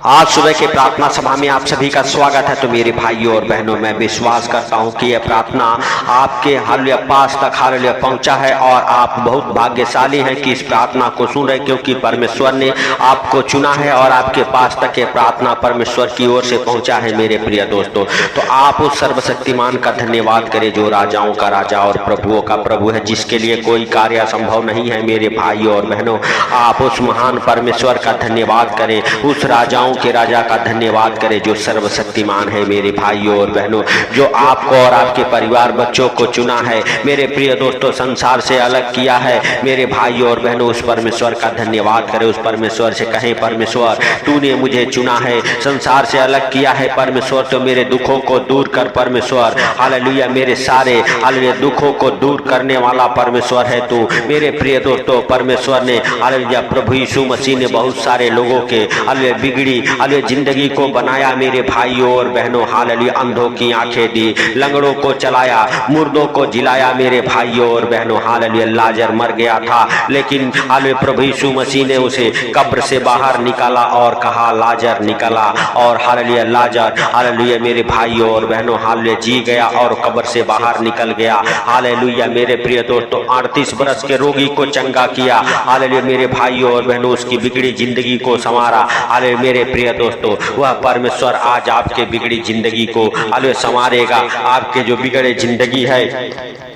आज सुबह के प्रार्थना सभा में आप सभी का स्वागत है। तो मेरे भाइयों और बहनों, मैं विश्वास करता हूं कि यह प्रार्थना आपके हालेलुया पास तक हालेलुया पहुंचा है और आप बहुत भाग्यशाली हैं कि इस प्रार्थना को सुन रहे, क्योंकि परमेश्वर ने आपको चुना है और आपके पास तक ये प्रार्थना परमेश्वर की ओर से पहुंचा है। मेरे प्रिय दोस्तों, तो आप उस सर्वशक्तिमान का धन्यवाद करें जो राजाओं का राजा और प्रभुओं का प्रभु है, जिसके लिए कोई कार्य असंभव नहीं है। मेरे भाइयों और बहनों, आप उस महान परमेश्वर का धन्यवाद करें, उस राजाओं के राजा का धन्यवाद करें जो सर्वशक्तिमान है। मेरे भाइयों और बहनों, जो आपको और आपके परिवार बच्चों को चुना है, मेरे प्रिय दोस्तों, संसार से अलग किया है। मेरे भाइयों और बहनों, उस परमेश्वर का धन्यवाद करें। उस परमेश्वर से कहें, परमेश्वर तूने मुझे चुना है, संसार से अलग किया है। परमेश्वर तो मेरे दुखों को दूर कर। परमेश्वर हालेलुया, मेरे सारे हालेलुया दुखों को दूर करने वाला परमेश्वर है तू। मेरे प्रिय दोस्तों, परमेश्वर ने हालेलुया प्रभु यीशु मसीह ने बहुत सारे लोगों के हालेलुया बिगड़ी हालेलुया जिंदगी को बनाया। मेरे भाइयों और बहनों, हालेलुया अंधों की आंखें दी, लंगड़ों को चलाया, मुर्दों को जिलाया। मेरे भाइयों और बहनों, हालेलुया लाजर मर गया था, लेकिन हालेलुया प्रभु यीशु मसीह ने उसे कब्र से बाहर निकाला और कहा लाजर निकला, और हालेलुया लाजर हालेलुया मेरे भाइयों और बहनों हालेलुया जी गया और कब्र से बाहर निकल गया। हालेलुया मेरे प्रिय दोस्तों, 38 बरस के रोगी को चंगा किया। हालेलुया मेरे भाइयों और बहनों, उसकी बिगड़ी जिंदगी को संवारा। हालेलुया मेरे प्रिय दोस्तों, वह परमेश्वर आज आपके बिगड़ी जिंदगी को हालेलुया संवारेगा। आपके जो बिगड़े जिंदगी है,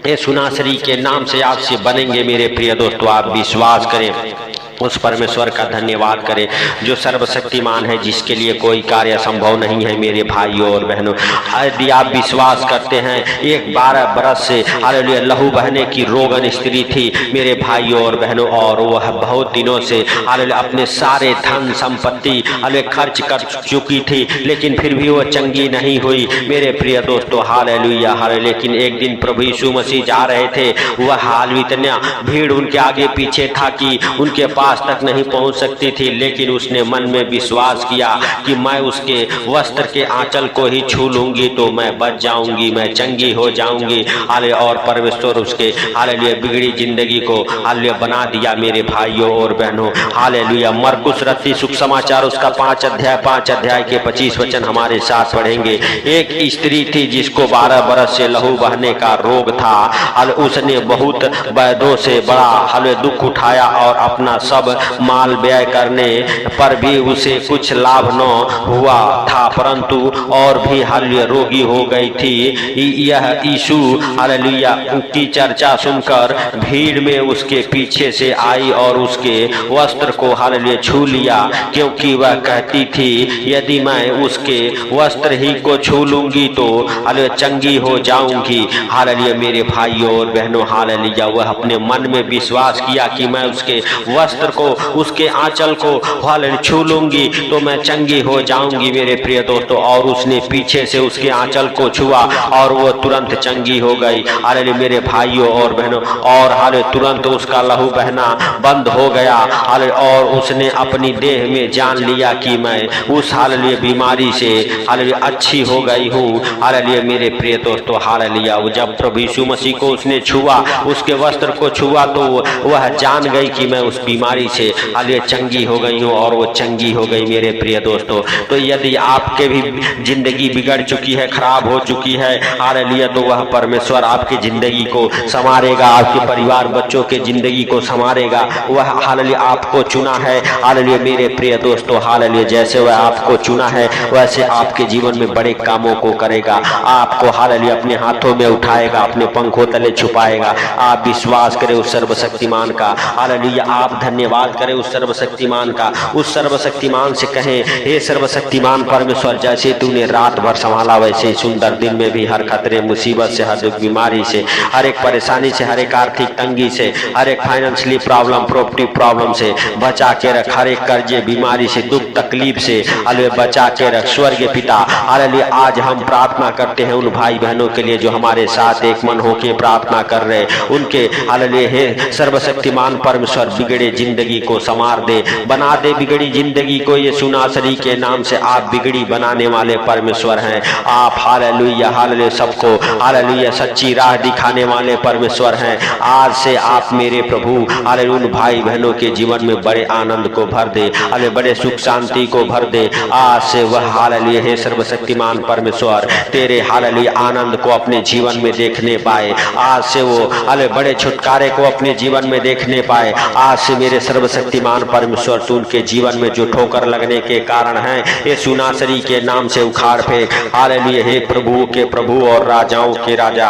यीशु नासरी के नाम से आपसे बनेंगे। मेरे प्रिय दोस्तों, आप विश्वास करें, उस परमेश्वर का धन्यवाद करें जो सर्वशक्तिमान है, जिसके लिए कोई कार्य संभव नहीं है। मेरे भाइयों और बहनों, यदि आप विश्वास करते हैं, एक 12 बरस से हालेलुया लहू बहने की रोगन स्त्री थी मेरे भाइयों और बहनों, और वह बहुत दिनों से हालेलुया अपने सारे धन संपत्ति हालेलुया खर्च कर चुकी थी, लेकिन फिर भी वह चंगी नहीं हुई। मेरे प्रिय दोस्तों, हालेलुया हालेलुया। लेकिन एक दिन प्रभु यीशु मसीह जा रहे थे, वह हालेलुया इतना भीड़ उनके आगे पीछे था कि उनके पास तक नहीं पहुंच सकती थी, लेकिन उसने मन में विश्वास किया कि मैं उसके वस्त्र के आंचल को ही छू लूंगी तो मैं बच जाऊंगी, मैं चंगी हो जाऊंगी। हालेलुया, और परमेश्वर उसके हालेलुया बिगड़ी जिंदगी को हालेलुया बना दिया। मेरे भाइयों और बहनों, हालेलुया मरकुस रत्ती सुख समाचार उसका 5 अध्याय के 25 वचन हमारे साथ पढ़ेंगे। एक स्त्री थी जिसको 12 बरस से लहू बहने का रोग था। उसने बहुत वैद्यों से बड़ा हालेलुया दुख उठाया और अपना सब माल व्यय करने पर भी उसे कुछ लाभ न हुआ था, परंतु और भी हालेलुया रोगी हो गई थी। यह यीशु हालेलुया की चर्चा सुनकर भीड़ में उसके पीछे से आई और उसके वस्त्र को हालेलुया छू लिया, क्योंकि वह कहती थी यदि मैं उसके वस्त्र ही को छू लूंगी तो हालेलुया चंगी हो जाऊंगी। हालेलुया मेरे भाइयों और बहनों, हालेलुया वह अपने मन में विश्वास किया कि मैं उसके वस्त्र को, उसके आंचल को हालेलुया छू लूंगी तो मैं चंगी हो जाऊंगी। मेरे प्रिय दोस्तों, और उसने पीछे से उसके आंचल को छुआ और वो तुरंत चंगी हो गई। हालेलुया मेरे भाइयों और बहनों, और हालेलुया तुरंत उसका लहू बहना बंद हो गया। हालेलुया, और उसने अपनी देह में जान लिया कि मैं उस हालेलुया बीमारी से हालेलुया अच्छी हो गई हूँ। हालेलुया मेरे प्रिय दोस्तों, हालेलुया जब प्रभु यीशु मसीह को उसने छुआ, उसके वस्त्र को छुआ, तो वह जान गई कि मैं उस बीमारी से हालेलुया चंगी हो गई हूँ, और वो चंगी हो गई। मेरे प्रिय दोस्तों, तो यदि आपके भी जिंदगी बिगड़ चुकी है, खराब हो चुकी है, हालेलुया, तो वह परमेश्वर आपकी जिंदगी को संवारेगा, आपके परिवार बच्चों के जिंदगी को संवारेगा। वह हालेलुया आपको चुना है। हालेलुया मेरे प्रिय दोस्तों, हालेलुया जैसे वह आपको चुना है वैसे आपके जीवन में बड़े कामों को करेगा। आपको हालेलुया अपने हाथों में उठाएगा, अपने पंखों तले छुपाएगा। आप विश्वास करें उस सर्वशक्तिमान का। हालेलुया, आप धन्यवाद करें उस सर्वशक्तिमान का। उस सर्वशक्तिमान से कहें, हे सर्वशक्तिमान परमेश्वर, जैसे तूने रात भर संभाला वैसे सुंदर दिन में भी हर खतरे मुसीबत से, हर एक बीमारी से, हर एक परेशानी से, हर एक आर्थिक तंगी से, हर एक फाइनेंशियली प्रॉब्लम, प्रॉपर्टी प्रॉब्लम से बचा के रख, हर एक कर्जे बीमारी से, दुख तकलीफ से हालेलुया बचा के रख। स्वर्गीय पिता, हालेलुया आज हम प्रार्थना करते हैं उन भाई बहनों के लिए जो हमारे साथ एक मन होकर प्रार्थना कर रहे हैं, उनके हालेलुया हे सर्वशक्तिमान परमेश्वर बिगड़े जिंदगी जिंदगी को संवार दे, बना दे बिगड़ी जिंदगी को यीशु नासरी के नाम से। आप बिगड़ी बनाने वाले परमेश्वर हैं आप। हालेलुया हालेलुया, सबको हालेलुया सच्ची राह दिखाने वाले परमेश्वर हैं। आज से आप मेरे प्रभु हालेलुया उन भाई बहनों के जीवन में बड़े आनंद को भर दे, हालेलुया बड़े सुख शांति को भर दे। आज से वह हालेलुया हे सर्वशक्तिमान परमेश्वर तेरे हालेलुया आनंद को अपने जीवन में देखने पाए। आज से वो हालेलुया बड़े छुटकारे को अपने जीवन में देखने पाए। आज से मेरे सर्वशक्तिमान परमेश्वर तू उनके जीवन में जो ठोकर लगने के कारण है यीशु नासरी के नाम से उखाड़ फेंक। हालेलुया हे प्रभु के प्रभु और राजाओं के राजा,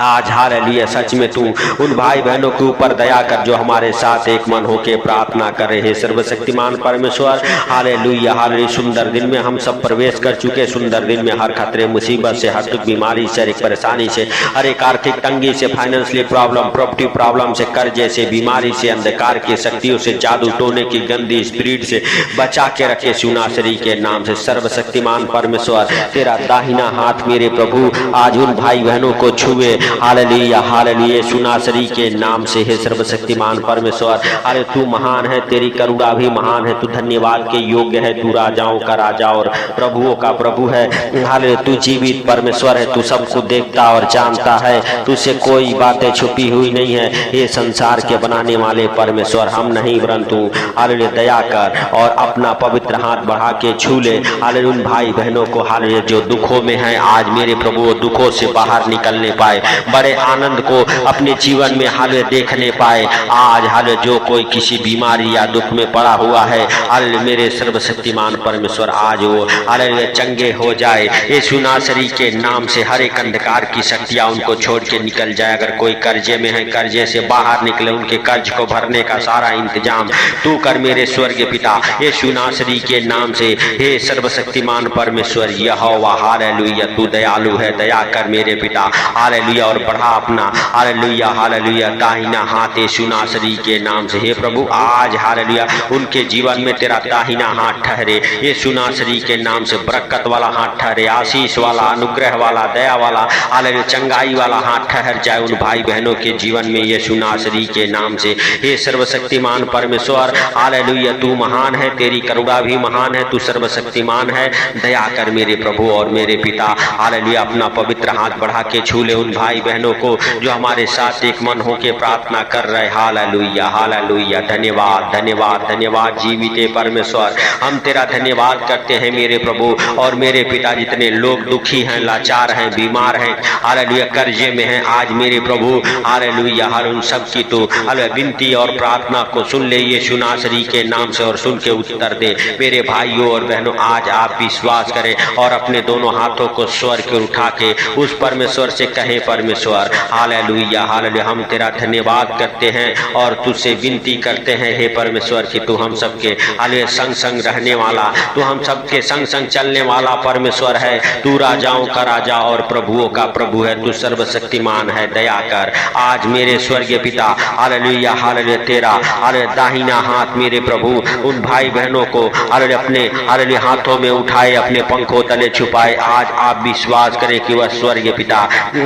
आज हालेलुया सच में तू उन भाई बहनों के ऊपर दया कर जो हमारे साथ एक मन होके प्रार्थना कर रहे हैं। सर्वशक्तिमान परमेश्वर हालेलुया हालेलुया, सुंदर दिन में हम सब प्रवेश कर चुके। सुंदर दिन में हर खतरे मुसीबत से, हर दुख बीमारी से, हर एक परेशानी से, हर एक आर्थिक तंगी से, फाइनेंशियली प्रॉब्लम, प्रॉपर्टी प्रॉब्लम से, कर्जे से, बीमारी से, अंधकार की शक्तियों से, जादू टोने की गंदी स्पिरिट से बचा के रखे यीशु नासरी के नाम से। सर्वशक्तिमान परमेश्वर तेरा दाहिना हाथ मेरे प्रभु आज उन भाई बहनों को छुए। हालेलुया हालेलुया यीशु नासरी के नाम से। हे सर्वशक्तिमान परमेश्वर अरे तू महान है, तेरी करुणा भी महान है, तू धन्यवाद के योग्य है, तू राजाओं का राजा और प्रभुओं का प्रभु है। हालेलुया तू जीवित परमेश्वर है, तू सबको देखता और जानता है, तुझसे कोई बातें छुपी हुई नहीं है। ये संसार के बनाने वाले परमेश्वर हम नहीं परंतु हालेलुया दया कर और अपना पवित्र हाथ बढ़ा के छू ले। हालेलुया उन भाई बहनों को हालेलुया जो दुखों में है आज मेरे प्रभु वो दुखों से बाहर निकलने पाए, बड़े आनंद को अपने जीवन में हालेलुया देखने पाए। आज हालेलुया जो कोई किसी बीमारी या दुख में पड़ा हुआ है हालेलुया मेरे सर्वशक्तिमान परमेश्वर आज वो हालेलुया चंगे हो जाए यीशु नासरी के नाम से। हर एक अंधकार की शक्तियां उनको छोड़ के निकल जाए। अगर कोई कर्जे में है कर्जे से बाहर निकले, उनके कर्ज को भरने का सारा इंतजाम तू कर मेरे स्वर्गीय पिता यीशु नासरी के नाम से। हे सर्वशक्तिमान परमेश्वर यहोवा हालेलुया तू दयालु है, दया कर मेरे पिता हालेलुया और बढ़ा अपना हालेलुया हालेलुया दाहिना हाथ यीशु नासरी के नाम से। हे प्रभु आज हालेलुया उनके जीवन में तेरा दाहिना हाथ ठहरे यीशु नासरी के नाम से। बरकत वाला हाथ ठहरे, आशीष वाला, अनुग्रह वाला, दया वाला हालेलुया चंगाई वाला हाथ ठहर जाए उन भाई बहनों के जीवन में यीशु नासरी के नाम से। हे सर्वशक्तिमान परमेश्वर हालेलुया तू महान है, तेरी करुणा भी महान है, तू सर्वशक्तिमान है, दया कर मेरे प्रभु और मेरे पिता हालेलुया। अपना पवित्र हाथ बढ़ा के छू ले उन भाई बहनों को जो हमारे साथ एक मन होके प्रार्थना कर रहे। हालेलुया हालेलुया धन्यवाद धन्यवाद धन्यवाद जीवित परमेश्वर हम तेरा धन्यवाद करते हैं मेरे प्रभु और मेरे पिता। जितने लोग दुखी हैं, लाचार हैं, बीमार हैं, हालेलुया कर्जे में हैं, आज मेरे प्रभु हालेलुया हर उन सब की तो हालेलुया विनती और प्रार्थना को सुन ले यीशु नासरी के नाम से और सुन के उत्तर दे। मेरे भाइयों और बहनों आज आप विश्वास करें और अपने दोनों हाथों को स्वर के उठा के उस परमेश्वर से कहे परमेश्वर हालेलुया हालेलुया हम तेरा धन्यवाद करते हैं और तुझसे विनती करते हैं हे परमेश्वर कि तू हम सबके हालेलुया संग संग रहने वाला, तू हम सबके संग संग चलने वाला परमेश्वर है। तू राजाओं का राजा और प्रभुओं का प्रभु है, तू सर्वशक्तिमान है, दया कर। आज मेरे स्वर्गीय पिता हालेलुया हालेलुया तेरा हालेलुया दाहिना हाथ मेरे प्रभु उन भाई बहनों को हालेलुया अपने हालेलुया हाथों में उठाए, अपने पंखों तले छुपाए। आज आप विश्वास करें कि वह स्वर्गीय पिता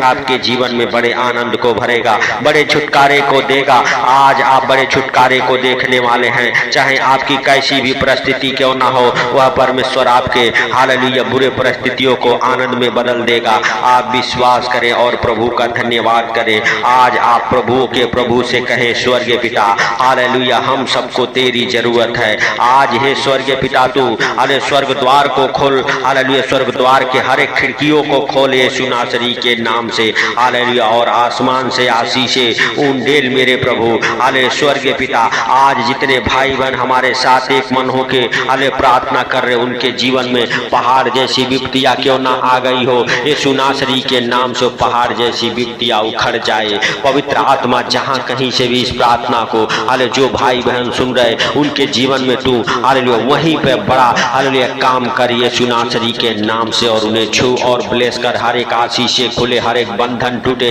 आपके जीवन में बड़े आनंद को भरेगा, बड़े छुटकारे को देगा। आज आप बड़े छुटकारे को देखने वाले हैं, चाहे आपकी कैसी भी परिस्थिति क्यों ना हो, वह परमेश्वर आपके हालेलुया बुरे परिस्थितियों को आनंद में बदल देगा। आप विश्वास करें और प्रभु का धन्यवाद करें। आज आप प्रभु के प्रभु से कहें स्वर्गीय पिता हालेलुया हम सबको तेरी जरूरत है। आज हे स्वर्गीय पिता तू हालेलुया स्वर्ग द्वार को खोल, हालेलुया स्वर्ग द्वार के हर एक खिड़कियों को खोल यीशु नासरी के नाम से हालेलुया और आसमान से आशीषें उंडेल मेरे प्रभु हालेलुया स्वर्गीय पिता। आज जितने भाई बहन हमारे साथ एक मन होके हालेलुया प्रार्थना कर रहे उनके जीवन में पहाड़ जैसी विपत्तियां क्यों ना आ गई हो, यीशु नासरी के नाम से पहाड़ जैसी विपत्तियां उखड़ जाए। पवित्र आत्मा जहां कहीं से भी इस प्रार्थना को हालेलुया जो भाई बहन सुन रहे उनके जीवन में तू हालेलुया वहीं पे बड़ा हालेलुया काम कर यीशु नासरी के नाम से और उन्हें छू और ब्लेस कर। हर एक आशीषें खुले, हर एक बंधन बंधन टूटे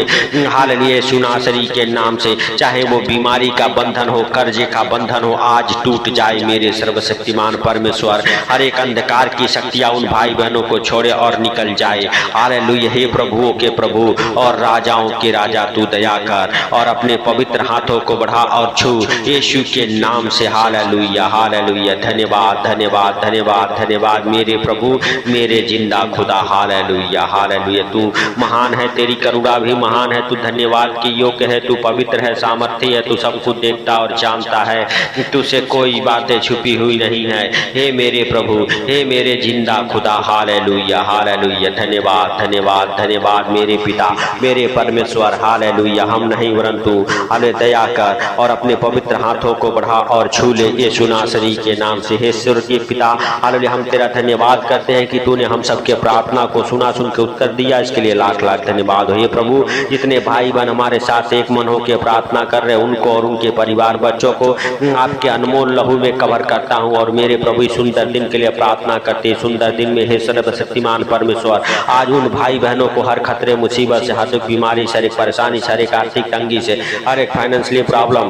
हालेलुया यीशु नासरी के नाम से। चाहे वो बीमारी का बंधन हो, कर्जे का बंधन हो, आज टूट जाए मेरे सर्वशक्तिमान परमेश्वर। हर एक अंधकार की शक्तियां उन भाई बहनों को छोड़े और निकल जाए। हालेलुया हे प्रभुओं के प्रभु और राजाओं के राजा, तू दया कर और अपने पवित्र हाथों को बढ़ा और छू यीशु के नाम से। हालेलुया हालेलुया, धन्यवाद धन्यवाद धन्यवाद धन्यवाद मेरे प्रभु मेरे जिंदा खुदा। हालेलुया हालेलुया, तू महान है, तेरी करुणा भी महान है, तू धन्यवाद की योग्य है, तू पवित्र है, सामर्थ्य है, तू सब कुछ देखता और जानता है, तुझसे कोई बातें छुपी हुई नहीं है। हे मेरे प्रभु, हे मेरे जिंदा खुदा। हालेलुया हालेलुया, धन्यवाद धन्यवाद धन्यवाद मेरे पिता मेरे परमेश्वर। हालेलुया, हम नहीं परंतु हमें दया कर और अपने पवित्र हाथों को बढ़ा और छू ले यीशु नासरी के नाम से। हे स्वर्गीय पिता, हालेलुया हम तेरा धन्यवाद करते हैं कि तूने हम सबके प्रार्थना को सुना, सुन के उत्तर दिया, इसके लिए लाख लाख धन्यवाद हो। हे प्रभु, जितने भाई बहन हमारे साथ एक मन होकर प्रार्थना कर रहे, उनको और उनके परिवार बच्चों को आपके अनमोल लहू में कवर करता हूँ। और मेरे प्रभु सुंदर दिन के लिए प्रार्थना करते, सुंदर दिन में हे सर्वशक्तिमान परमेश्वर, आज उन भाई बहनों को हर खतरे मुसीबत से, हर दुख बीमारी, हर एक परेशानी, हर एक आर्थिक तंगी से, हर एक फाइनेंशियल प्रॉब्लम,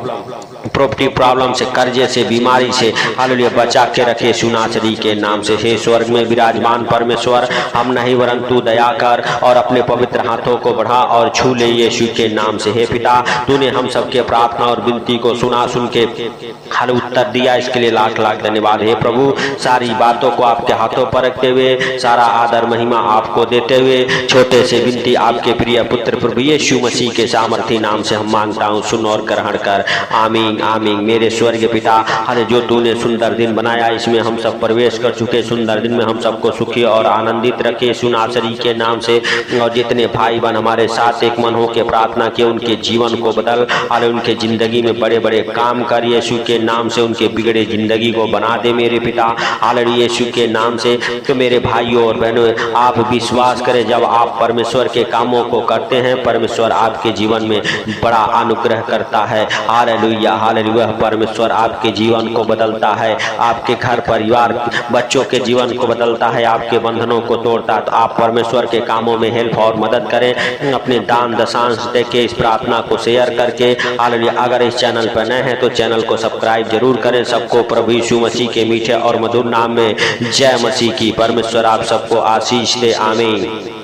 प्रॉपर्टी प्रॉब्लम से, कर्जे से, बीमारी से हालेलुया बचा के रखे यीशु नासरी के नाम से। हे स्वर्ग में विराजमान परमेश्वर, हम नहीं वरंतु दया कर और अपने पवित्र हाथों को बढ़ा और छू ले यीशु के नाम से। हे पिता, तूने हम सबके प्रार्थना और विनती को सुना, सुन के हर उत्तर दिया, इसके लिए लाख लाख धन्यवाद। हे प्रभु, सारी बातों को आपके हाथों पर रखते हुए, सारा आदर महिमा आपको देते हुए, छोटे से विनती आपके प्रिय पुत्र प्रभु यीशु मसीह के सामर्थी नाम से हम मांगता हूँ, सुन और ग्रहण कर। आमीन आमीन। मेरे स्वर्गीय पिता, हर जो तूने सुंदर दिन बनाया, इसमें हम सब प्रवेश कर चुके, सुंदर दिन में हम सबको सुखी और आनंदित रखे यीशु नासरी के नाम से। और जितने भाई बहन हमारे साथ एक मन होकर प्रार्थना किए, उनके जीवन को बदल, और उनके जिंदगी में बड़े बड़े काम कर यीशु के नाम से, उनके बिगड़े जिंदगी को बना दे मेरे पिता। हालेलुया यीशु के नाम से। तो मेरे भाइयों और बहनों, आप विश्वास करें, जब आप परमेश्वर के कामों को करते हैं, परमेश्वर आपके जीवन में बड़ा अनुग्रह करता है। हालेलुया हालेलुया, परमेश्वर आपके जीवन को बदलता है, आपके घर परिवार बच्चों के जीवन को बदलता है, आपके बंधनों को तोड़ता है। तो आप परमेश्वर के कामों में हेल्प और मदद करें, अपने दान दशांश देके, इस प्रार्थना को शेयर करके। हालेलुया, अगर इस चैनल पर नए हैं तो चैनल को सब्सक्राइब जरूर करें। सबको प्रभु यीशु मसीह के मीठे और मधुर नाम में जय मसीह की। परमेश्वर आप सबको आशीष दे। आमीन।